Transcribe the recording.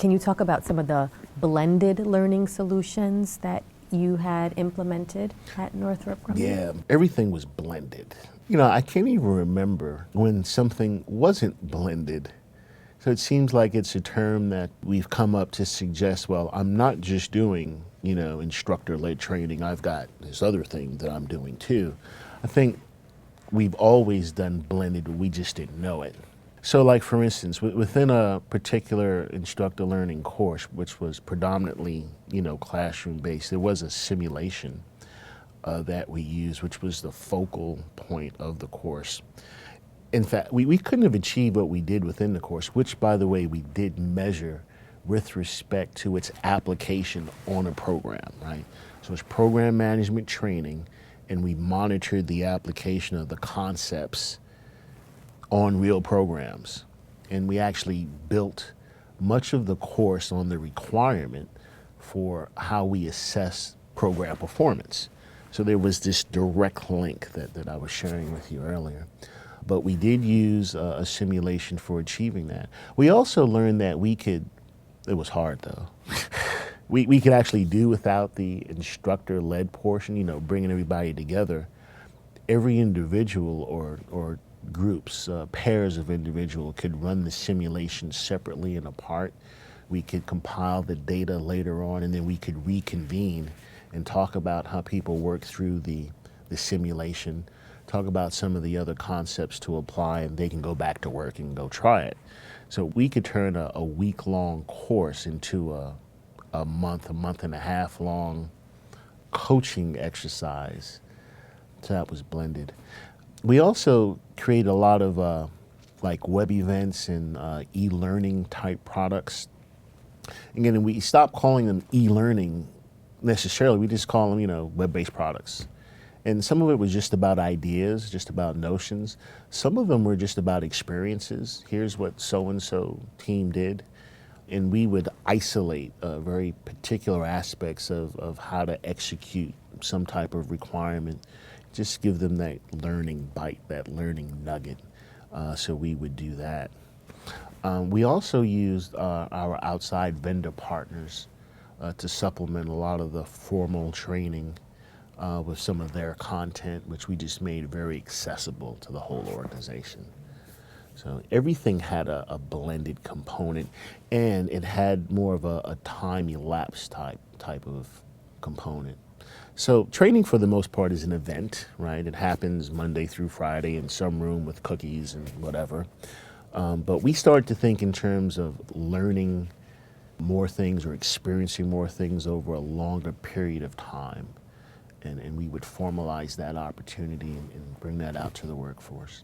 Can you talk about some of the blended learning solutions that you had implemented at Northrop Grumman? Yeah, everything was blended. You know, I can't even remember when something wasn't blended. So it seems like it's a term that we've come up to suggest, well, I'm not just doing, you know, instructor-led training. I've got this other thing that I'm doing too. I think we've always done blended, but we just didn't know it. So like, for instance, within a particular instructor learning course, which was predominantly, you know, classroom-based, there was a simulation that we used, which was the focal point of the course. In fact, we couldn't have achieved what we did within the course, which, by the way, we did measure with respect to its application on a program, right? So it's program management training, and we monitored the application of the concepts on real programs. And we actually built much of the course on the requirement for how we assess program performance. So there was this direct link that I was sharing with you earlier. But we did use a simulation for achieving that. We also learned that we could, it was hard though, we could actually do without the instructor-led portion, you know, bringing everybody together. Every individual or groups, pairs of individuals could run the simulation separately and apart. We could compile the data later on, and then we could reconvene and talk about how people work through the simulation, talk about some of the other concepts to apply, and they can go back to work and go try it. So we could turn a week-long course into a month and a half long coaching exercise. So that was blended. We also created a lot of like web events and e-learning type products. Again, we stopped calling them e-learning necessarily. We just call them, you know, web-based products. And some of it was just about ideas, just about notions. Some of them were just about experiences. Here's what so-and-so team did. And we would isolate very particular aspects of how to execute some type of requirement. Just give them that learning bite, that learning nugget. So we would do that. We also used our outside vendor partners to supplement a lot of the formal training with some of their content, which we just made very accessible to the whole organization. So everything had a blended component, and it had more of a time elapse type of component. So training for the most part is an event, right? It happens Monday through Friday in some room with cookies and whatever. But we started to think in terms of learning more things or experiencing more things over a longer period of time. And we would formalize that opportunity and bring that out to the workforce.